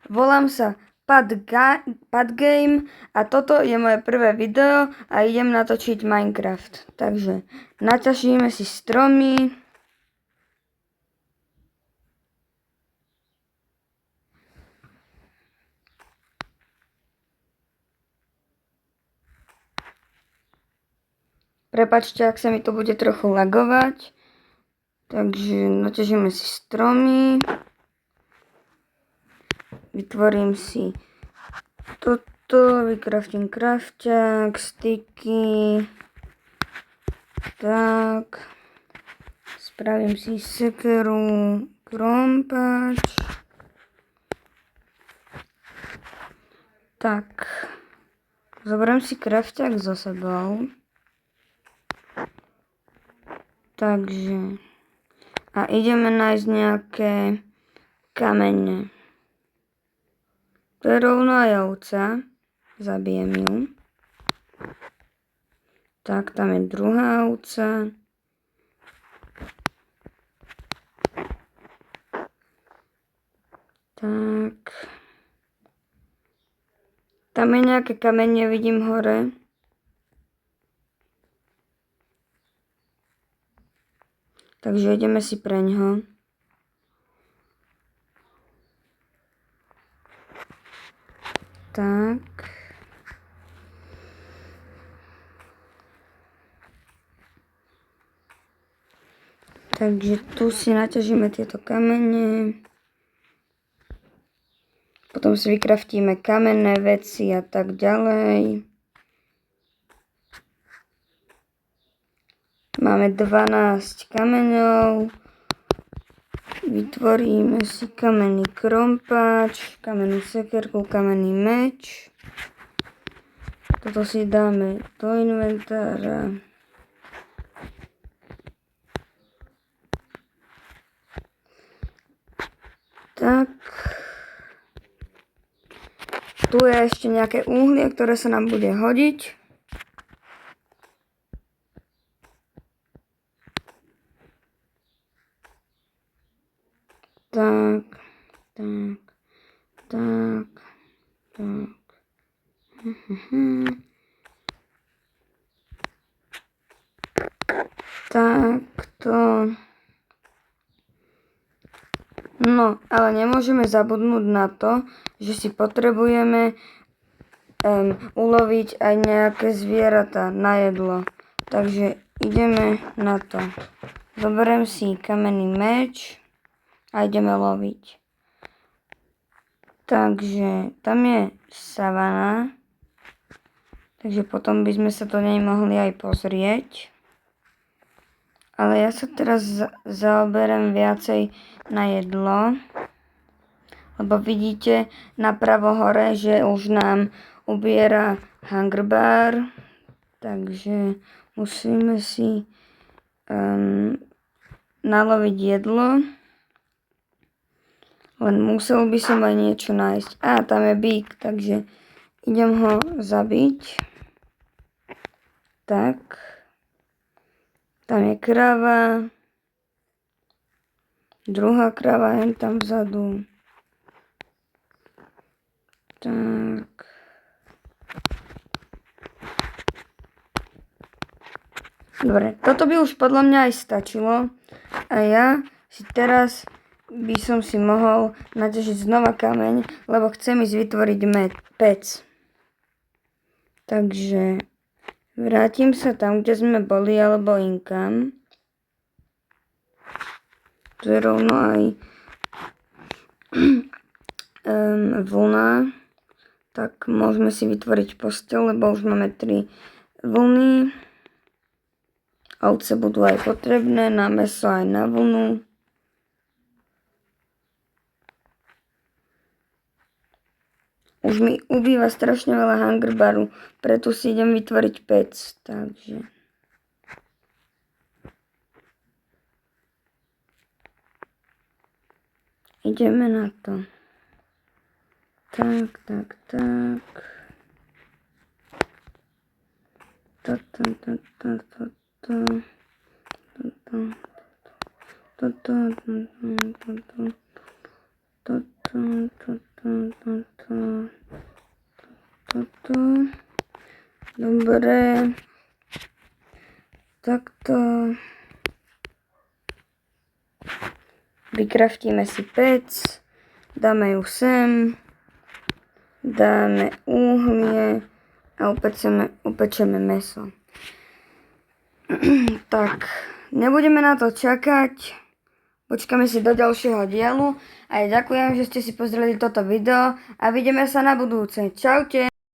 Volám sa Padgame a toto je moje prvé video a idem natočiť Minecraft. Takže naťažíme si stromy. Prepáčte, ak sa mi to bude trochu lagovať. Takže naťažíme si stromy. Vytvorím si toto, vykraftím krafťák, styky. Tak. Spravím si sekeru, krompáč. Tak. Zoberiem si krafťák so sebou. Takže. A ideme nájsť nejaké kamene. To je rovná ovca. Zabijem ju. Tak, tam je druhá ovca. Tak. Tam je nejaké kamene, vidím hore. Takže ideme si preňho. Tak. Takže tu si naťažíme tieto kamene. Potom si vykraftíme kamenné veci a tak ďalej. Máme 12 kameňov. Vytvoríme si kamenný krompáč, kamennú sekerku, kamenný meč. Toto si dáme do inventára. Tak. Tu je ešte nejaké uhlie, ktoré sa nám bude hodiť. Tak. Takto. No, ale nemôžeme zabudnúť na to, že si potrebujeme uloviť aj nejaké zvieratá na jedlo. Takže ideme na to. Zoberiem si kamenný meč a ideme loviť. Takže tam je savana. Takže potom by sme sa do nej mohli aj pozrieť. Ale ja sa teraz zaoberiem viacej na jedlo. Lebo vidíte napravo hore, že už nám ubiera hunger bar. Takže musíme si naloviť jedlo. Len musel by som aj niečo nájsť. Á, tam je bík, takže idem ho zabiť. Tak. Tam je krava. Druhá krava je tam vzadu. Tak. Dobre, toto by už podľa mňa aj stačilo. A ja si teraz by som si mohol naťažiť znova kameň, lebo chcem ísť vytvoriť pec. Takže vrátim sa tam, kde sme boli, alebo inkam. Tu je rovno aj vlna. Tak môžeme si vytvoriť posteľ, lebo už máme 3 vlny. Ovce budú aj potrebné na mäso aj na vlnu. Už mi ubýva strašne veľa hunger baru, preto si idem vytvoriť pec. Takže. Ideme na to. Tak. toto. Dobre. Takto. Vykraftíme si pec. Dáme ju sem. Dáme uhlie a upečeme mäso. Tak, nebudeme na to čakať. Počkáme si do ďalšieho dielu. A ja ďakujem, že ste si pozreli toto video a vidíme sa na budúce. Čaute.